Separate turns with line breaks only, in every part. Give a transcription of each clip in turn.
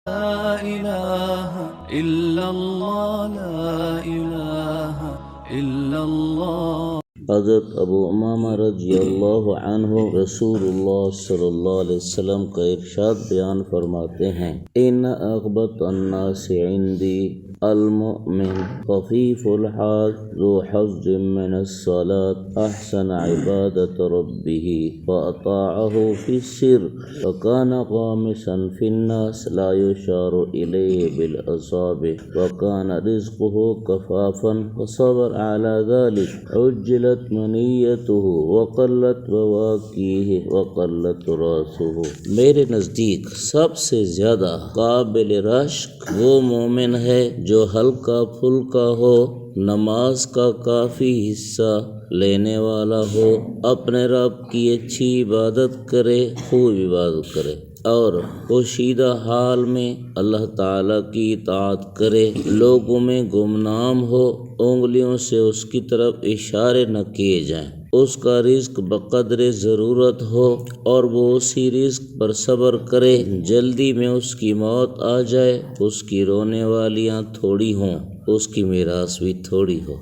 لا إله إلا الله لا إله إلا الله.
حضرت ابو امامہ رضی اللہ عنہ رسول اللہ صلی اللہ علیہ وسلم کا ارشاد بیان فرماتے ہیں، ان اغبط الناس عندی المؤمن خفیف الحال ذو حظ من الصلاة احسن عبادت ربه فاطاعه في السر وكان غامسا في الناس لا يشار إليه بالأصابع وكان رزقه كفافا فصبر على ذلك عجلت منیته وقلت بواقیہ وقلت راسہ۔ میرے نزدیک سب سے زیادہ قابل رشک وہ مومن ہے جو ہلکا پھلکا ہو، نماز کا کافی حصہ لینے والا ہو، اپنے رب کی اچھی عبادت کرے، خوب عبادت کرے اور پوشیدہ حال میں اللہ تعالیٰ کی اطاعت کرے، لوگوں میں گمنام ہو، انگلیوں سے اس کی طرف اشارے نہ کیے جائیں، اس کا رزق بقدر ضرورت ہو اور وہ اسی رزق پر صبر کرے، جلدی میں اس کی موت آ جائے، اس کی رونے والیاں تھوڑی ہوں، اس کی میراث بھی تھوڑی ہو۔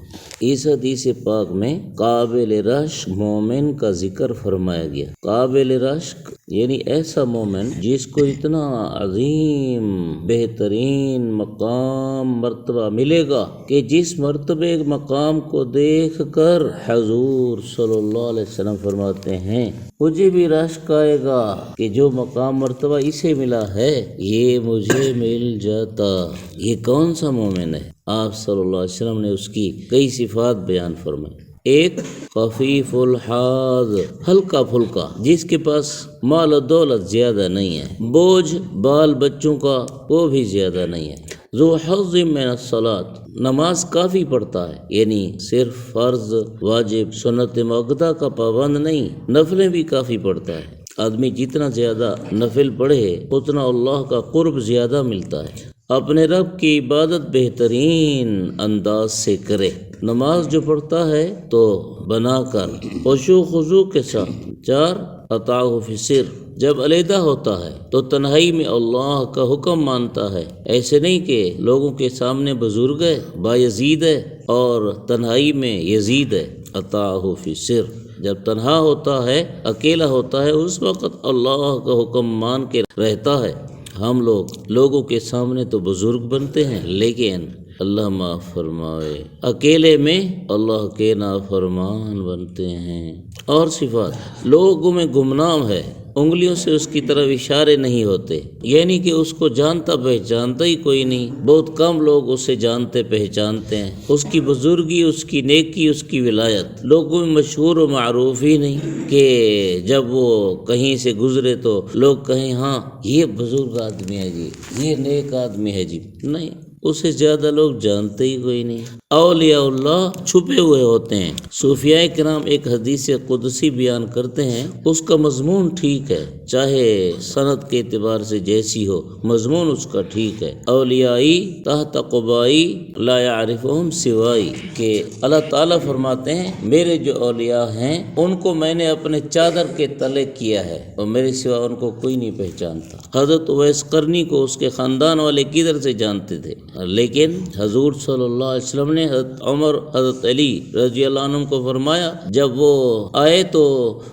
اس حدیث پاک میں قابل رشک مومن کا ذکر فرمایا گیا۔ قابل رشک یعنی ایسا مومن جس کو اتنا عظیم بہترین مقام مرتبہ ملے گا کہ جس مرتبے مقام کو دیکھ کر حضور صلی اللہ علیہ وسلم فرماتے ہیں مجھے بھی رشک آئے گا کہ جو مقام مرتبہ اسے ملا ہے یہ مجھے مل جاتا۔ یہ کون سا مومن ہے؟ آپ صلی اللہ علیہ وسلم نے اس کی کئی صفات بیان فرمائی۔ ایک خفیف الحاظ، ہلکا پھلکا، جس کے پاس مال و دولت زیادہ نہیں ہے، بوجھ بال بچوں کا وہ بھی زیادہ نہیں ہے، ذو حظ من الصلاۃ، نماز کافی پڑھتا ہے، یعنی صرف فرض واجب سنت مؤکدہ کا پابند نہیں، نفلیں بھی کافی پڑھتا ہے۔ آدمی جتنا زیادہ نفل پڑھے اتنا اللہ کا قرب زیادہ ملتا ہے۔ اپنے رب کی عبادت بہترین انداز سے کرے، نماز جو پڑھتا ہے تو بنا کر خشوع خضوع کے ساتھ۔ چار، اطاعہ فی السر، جب علیحدہ ہوتا ہے تو تنہائی میں اللہ کا حکم مانتا ہے، ایسے نہیں کہ لوگوں کے سامنے بزرگ ہے، بایزید ہے اور تنہائی میں یزید ہے۔ اطاعہ فی السر، جب تنہا ہوتا ہے، اکیلا ہوتا ہے، اس وقت اللہ کا حکم مان کے رہتا ہے۔ ہم لوگوں کے سامنے تو بزرگ بنتے ہیں لیکن اللہ معاف فرمائے اکیلے میں اللہ کے نافرمان بنتے ہیں۔ اور صفات، لوگوں میں گمنام ہے، انگلیوں سے اس کی طرف اشارے نہیں ہوتے، یعنی کہ اس کو جانتا پہچانتا ہی کوئی نہیں، بہت کم لوگ اسے جانتے پہچانتے ہیں، اس کی بزرگی، اس کی نیکی، اس کی ولایت لوگوں میں مشہور و معروف ہی نہیں کہ جب وہ کہیں سے گزرے تو لوگ کہیں ہاں یہ بزرگ آدمی ہے جی، یہ نیک آدمی ہے جی، نہیں، اسے زیادہ لوگ جانتے ہی کوئی نہیں۔ اولیاء اللہ چھپے ہوئے ہوتے ہیں۔ صوفیاء کرام ایک حدیث قدسی بیان کرتے ہیں، اس کا مضمون ٹھیک ہے، چاہے سند کے اعتبار سے جیسی ہو، مضمون اس کا ٹھیک ہے۔ اولیائی تحت قبائی لا یعرفہم سوائی، کہ اللہ تعالیٰ فرماتے ہیں میرے جو اولیاء ہیں ان کو میں نے اپنے چادر کے تلے کیا ہے اور میرے سوا ان کو کوئی نہیں پہچانتا۔ حضرت اویس قرنی کو اس کے خاندان والے کدھر سے جانتے تھے، لیکن حضور صلی اللہ علیہ وسلم نے حضرت عمر، حضرت علی رضی اللہ عنہ کو فرمایا جب وہ آئے تو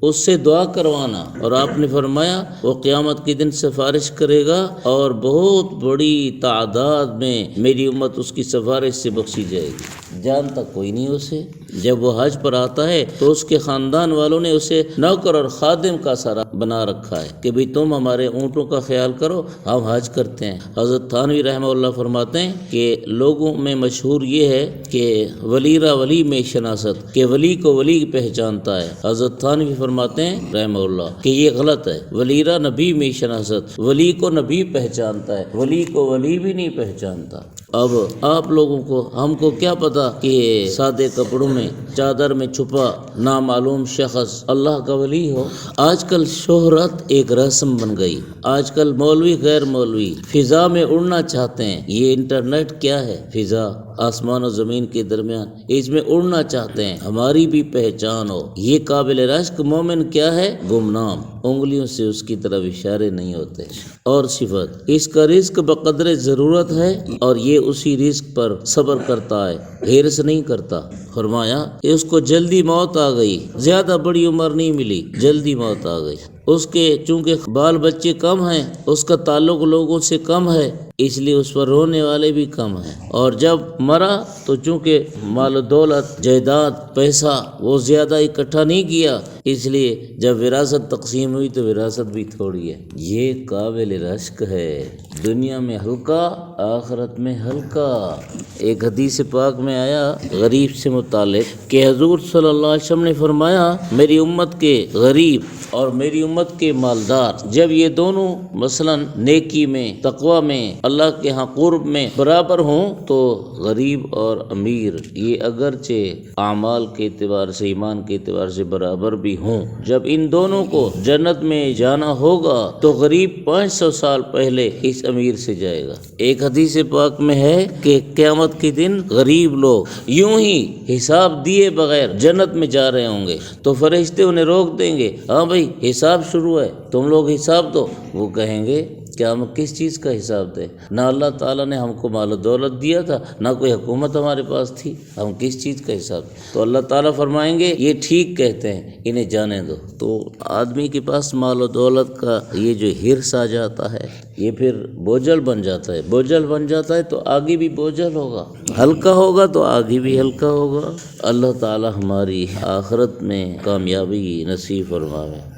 اس سے دعا کروانا، اور آپ نے فرمایا وہ قیامت کے دن سفارش کرے گا اور بہت بڑی تعداد میں میری امت اس کی سفارش سے بخشی جائے گی۔ جانتا کوئی نہیں اسے، جب وہ حج پر آتا ہے تو اس کے خاندان والوں نے اسے نوکر اور خادم کا سارا بنا رکھا ہے کہ بھئی تم ہمارے اونٹوں کا خیال کرو، ہم حج کرتے ہیں۔ حضرت تھانوی رحمہ اللہ فرماتے ہیں کہ لوگوں میں مشہور یہ ہے کہ ولی را ولی میں شناست، کہ ولی کو ولی پہچانتا ہے۔ حضرت تھانوی فرماتے ہیں رحمہ اللہ کہ یہ غلط ہے، ولی را نبی میں شناست، ولی کو نبی پہچانتا ہے، ولی کو ولی بھی نہیں پہچانتا۔ اب آپ لوگوں کو، ہم کو کیا پتا کہ سادے کپڑوں میں چادر میں چھپا نامعلوم شخص اللہ کا ولی ہو۔ آج کل شہرت ایک رسم بن گئی، آج کل مولوی غیر مولوی فضا میں اڑنا چاہتے ہیں۔ یہ انٹرنیٹ کیا ہے؟ فضا آسمان و زمین کے درمیان، اس میں اڑنا چاہتے ہیں، ہماری بھی پہچان ہو۔ یہ قابل رشک مومن کیا ہے؟ گمنام، انگلیوں سے اس کی طرف اشارے نہیں ہوتے۔ اور صفت، اس کا رزق بقدر ضرورت ہے اور یہ اسی رزق پر صبر کرتا ہے، ہرس نہیں کرتا۔ فرمایا کہ اس کو جلدی موت آ گئی، زیادہ بڑی عمر نہیں ملی، جلدی موت آ گئی۔ اس کے چونکہ بال بچے کم ہیں، اس کا تعلق لوگوں سے کم ہے، اس لیے اس پر رونے والے بھی کم ہیں۔ اور جب مرا تو چونکہ مال و دولت، جائیداد، پیسہ وہ زیادہ اکٹھا نہیں کیا، اس لیے جب وراثت تقسیم ہوئی تو وراثت بھی تھوڑی ہے۔ یہ قابل رشک ہے، دنیا میں ہلکا، آخرت میں ہلکا۔ ایک حدیث پاک میں آیا غریب سے متعلق کہ حضور صلی اللہ علیہ وسلم نے فرمایا، میری امت کے غریب اور میری امت کے مالدار جب یہ دونوں مثلا نیکی میں، تقوی میں، اللہ کے ہاں قرب میں برابر ہوں تو غریب اور امیر یہ اگرچہ اعمال کے اعتبار سے، ایمان کے اعتبار سے برابر بھی ہوں، جب ان دونوں کو جنت میں جانا ہوگا تو غریب 500 سال پہلے اس امیر سے جائے گا۔ ایک حدیث پاک میں ہے کہ قیامت کے دن غریب لوگ یوں ہی حساب دیے بغیر جنت میں جا رہے ہوں گے تو فرشتے انہیں روک دیں گے، ہاں بھائی حساب شروع ہے، تم لوگ حساب دو۔ وہ کہیں گے کیا ہم کس چیز کا حساب دیں؟ نہ اللہ تعالیٰ نے ہم کو مال و دولت دیا تھا، نہ کوئی حکومت ہمارے پاس تھی، ہم کس چیز کا حساب دیں؟ تو اللہ تعالیٰ فرمائیں گے یہ ٹھیک کہتے ہیں، انہیں جانے دو۔ تو آدمی کے پاس مال و دولت کا یہ جو ہرس آ جاتا ہے یہ پھر بوجھل بن جاتا ہے، بوجھل بن جاتا ہے تو آگے بھی بوجھل ہوگا، ہلکا ہوگا تو آگے بھی ہلکا ہوگا۔ اللہ تعالیٰ ہماری آخرت میں کامیابی نصیب فرمائے۔